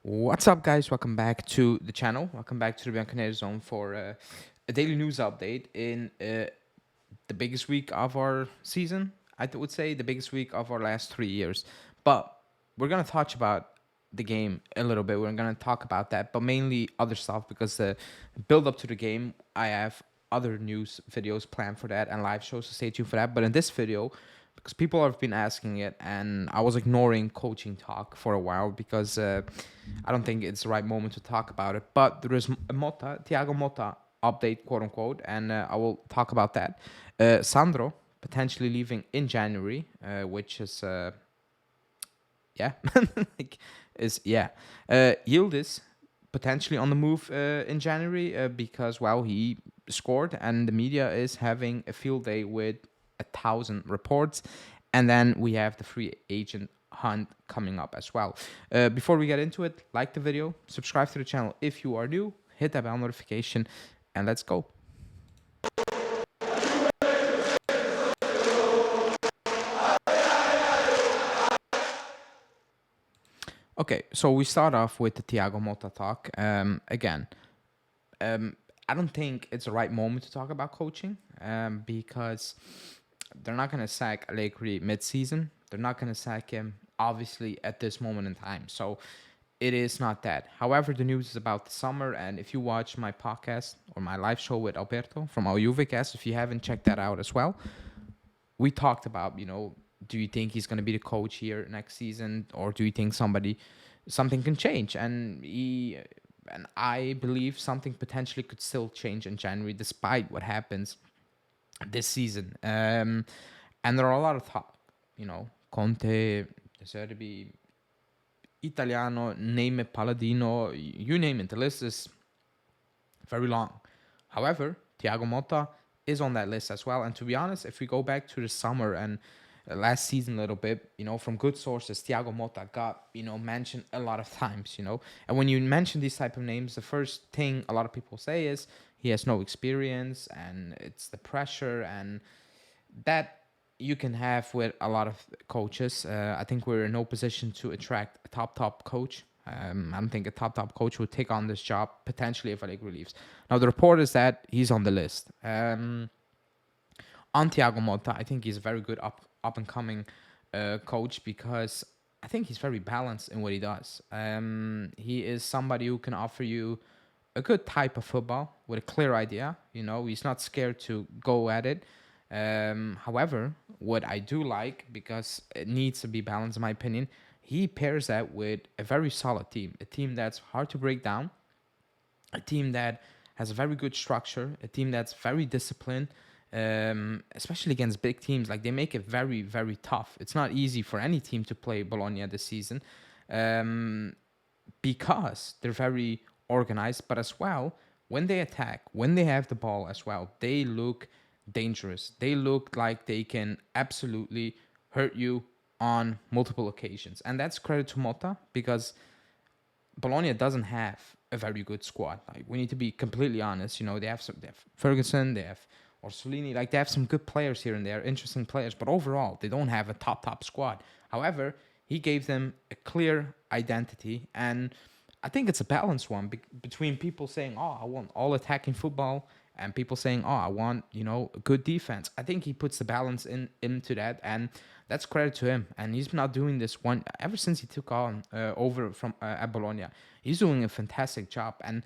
What's up, guys? Welcome back to the channel. Welcome back to the Bianconeri Zone for a daily news update in the biggest week of our season. Would say the biggest week of our last 3 years. But we're gonna touch about the game a little bit. We're gonna talk about that, but mainly other stuff because the build up to the game, I have other news videos planned for that and live shows, so stay tuned for that. But in this video, because people have been asking it, and I was ignoring coaching talk for a while because I don't think it's the right moment to talk about it. But there is a Thiago Motta update, quote unquote, and I will talk about that. Sandro potentially leaving in January, which is yeah, like, YILDIZ potentially on the move in January because well he scored and the media is having a field day with 1,000 reports, and then we have the free agent hunt coming up as well. Before we get into it, like the video, subscribe to the channel if you are new, hit that bell notification, and let's go. Okay, so we start off with the Thiago Motta talk. Again, I don't think it's the right moment to talk about coaching because they're not going to sack Allegri mid-season. They're not going to sack him, obviously, at this moment in time. So it is not that. However, the news is about the summer, and if you watch my podcast or my live show with Alberto from our Juvecast, if you haven't checked that out as well, we talked about, do you think he's going to be the coach here next season, or do you think something can change? And I believe something potentially could still change in January, despite what happens this season. And there are a lot of talk, Conte, Serbi, Italiano, name it, Paladino, you name it. The list is very long. However, Thiago Motta is on that list as well. And to be honest, if we go back to the summer and last season a little bit, from good sources, Thiago Motta got, mentioned a lot of times, And when you mention these type of names, the first thing a lot of people say is he has no experience and it's the pressure, and that you can have with a lot of coaches. I think we're in no position to attract a top coach. I don't think a top coach would take on this job potentially if Allegri leaves. Now the report is that he's on the list. On Thiago Motta, I think he's a very good up and coming coach because I think he's very balanced in what he does. He is somebody who can offer you a good type of football with a clear idea. He's not scared to go at it. However, what I do like, because it needs to be balanced in my opinion, he pairs that with a very solid team, a team that's hard to break down, a team that has a very good structure, a team that's very disciplined, especially against big teams. Like, they make it very, very tough. It's not easy for any team to play Bologna this season because they're very organized, but as well, when they attack, when they have the ball as well, they look dangerous. They look like they can absolutely hurt you on multiple occasions. And that's credit to Motta, because Bologna doesn't have a very good squad. Like, we need to be completely honest. They have Ferguson, they have Orsolini. Like, they have some good players here and there, interesting players, but overall, they don't have a top squad. However, he gave them a clear identity, and I think it's a balanced one between people saying, "Oh, I want all attacking football," and people saying, "Oh, I want a good defense." I think he puts the balance into that, and that's credit to him. And he's not doing this one ever since he took on over from at Bologna. He's doing a fantastic job, and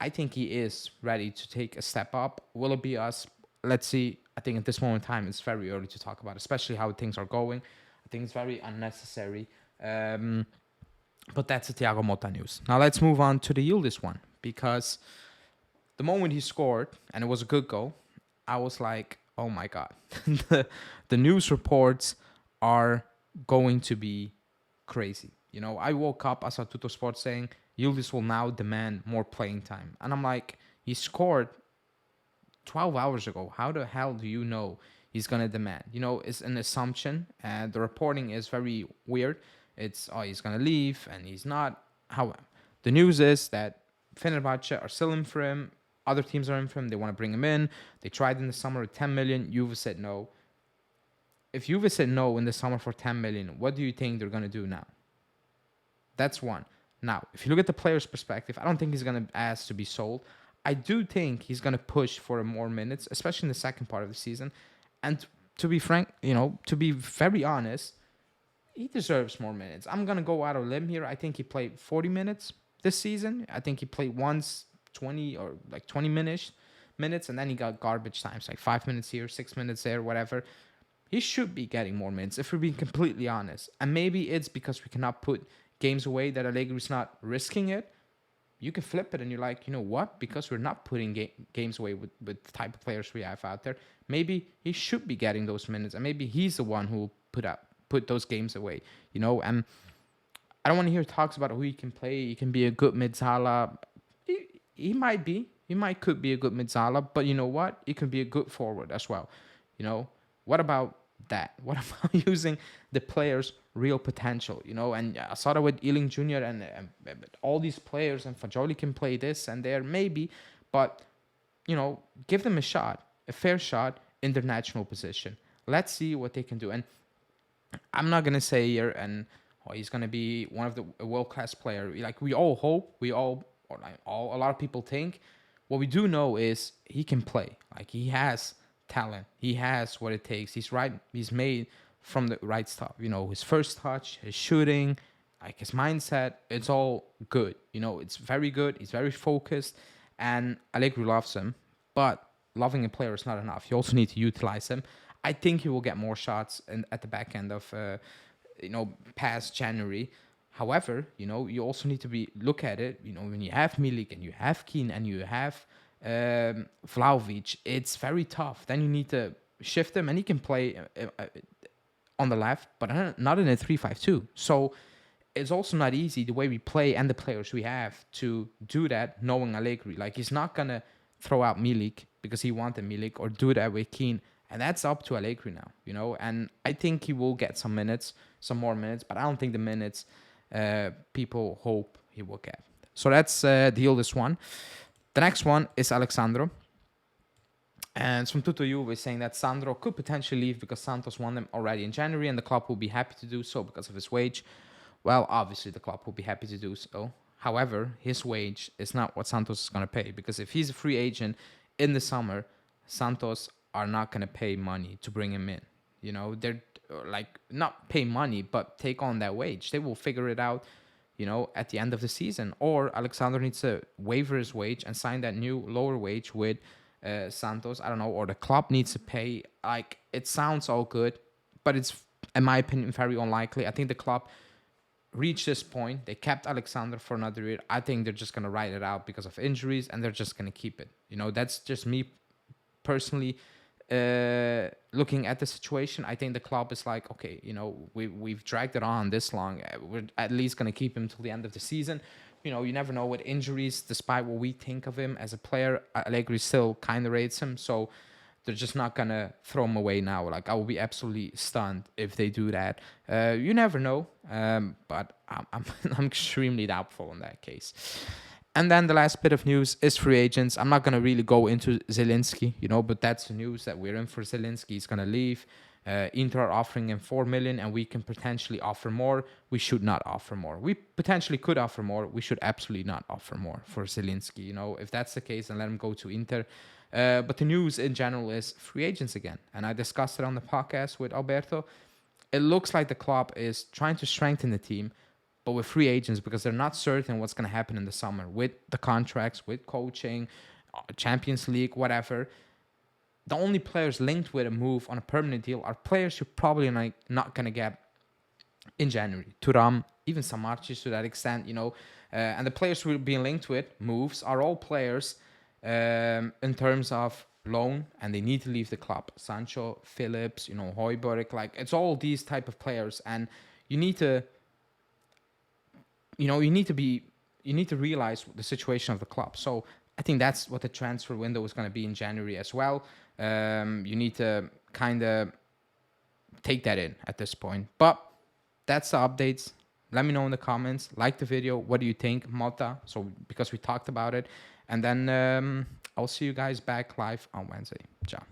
I think he is ready to take a step up. Will it be us? Let's see. I think at this moment in time, it's very early to talk about, especially how things are going. I think it's very unnecessary. But that's the Thiago Motta news. Now let's move on to the YILDIZ one, because the moment he scored, and it was a good goal, I was like, oh my God. the news reports are going to be crazy. I woke up, I saw Tutto Sport saying YILDIZ will now demand more playing time. And I'm like, he scored 12 hours ago. How the hell do you know he's going to demand? It's an assumption, and the reporting is very weird. It's, oh, he's going to leave, and he's not. How the news is that Fenerbahce are still in for him. Other teams are in for him. They want to bring him in. They tried in the summer with 10 million. Juve said no. If Juve said no in the summer for 10 million, what do you think they're going to do now? That's one. Now, if you look at the player's perspective, I don't think he's going to ask to be sold. I do think he's going to push for more minutes, especially in the second part of the season. And to be frank, to be very honest, he deserves more minutes. I'm going to go out on a limb here. I think he played 40 minutes this season. I think he played once 20 or like 20 minutes, and then he got garbage times, like 5 minutes here, 6 minutes there, whatever. He should be getting more minutes, if we're being completely honest. And maybe it's because we cannot put games away that Allegri's not risking it. You can flip it and you're like, you know what? Because we're not putting games away with the type of players we have out there, maybe he should be getting those minutes, and maybe he's the one who will put those games away, And I don't want to hear talks about who he can play. He can be a good Mezzala. He might be. Could be a good Mezzala, but you know what? He can be a good forward as well. What about that? What about using the players' real potential? And I saw that with Ealing Jr. and all these players, and Fagioli can play this and there, maybe, but give them a fair shot in their natural position. Let's see what they can do. And I'm not gonna say here, he's gonna be one of the world-class player. Like we all hope, a lot of people think. What we do know is he can play. Like he has talent. He has what it takes. He's right. He's made from the right stuff. His first touch, his shooting, like his mindset. It's all good. It's very good. He's very focused, and Allegri loves him. But loving a player is not enough. You also need to utilize him. I think he will get more shots at the back end of, past January. However, you also need to look at it. When you have Milik and you have Keane and you have Vlahovic, it's very tough. Then you need to shift him, and he can play on the left, but not in a 3-5-2. So it's also not easy the way we play and the players we have to do that, knowing Allegri. Like he's not gonna throw out Milik because he wanted Milik, or do that with Keane. And that's up to Allegri now, And I think he will get some more minutes, but I don't think the minutes people hope he will get. So that's the YILDIZ one. The next one is Alexandro. And from Tutto Juve saying that Sandro could potentially leave because Santos won them already in January, and the club will be happy to do so because of his wage. Well, obviously the club will be happy to do so. However, his wage is not what Santos is going to pay, because if he's a free agent in the summer, Santos are not going to pay money to bring him in. They're like not pay money, but take on that wage. They will figure it out, at the end of the season. Or Alexander needs to waiver his wage and sign that new lower wage with Santos. I don't know. Or the club needs to pay. Like, it sounds all good, but it's, in my opinion, very unlikely. I think the club reached this point. They kept Alexander for another year. I think they're just going to ride it out because of injuries, and they're just going to keep it. That's just me personally. Looking at the situation, I think the club is like, okay, we've dragged it on this long. We're at least going to keep him till the end of the season. You never know with injuries. Despite what we think of him as a player, Allegri still kind of rates him. So they're just not going to throw him away now. Like, I will be absolutely stunned if they do that. You never know. But I'm extremely doubtful in that case. And then the last bit of news is free agents. I'm not going to really go into Zielinski, but that's the news that we're in for Zielinski. He's going to leave. Inter are offering him 4 million, and we can potentially offer more. We should not offer more. We potentially could offer more. We should absolutely not offer more for Zielinski. If that's the case, then let him go to Inter. But the news in general is free agents again. And I discussed it on the podcast with Alberto. It looks like the club is trying to strengthen the team, but with free agents, because they're not certain what's going to happen in the summer with the contracts, with coaching, Champions League, whatever. The only players linked with a move on a permanent deal are players you're probably not going to get in January. Thuram, even Samardzic to that extent, and the players we're being linked with moves are all players in terms of loan, and they need to leave the club. Sancho, Phillips, Højbjerg, like it's all these type of players, and you need to realize the situation of the club. So I think that's what the transfer window is going to be in January as well. You need to kind of take that in at this point. But that's the updates. Let me know in the comments. Like the video. What do you think, Motta? So because we talked about it. And then I'll see you guys back live on Wednesday. Ciao.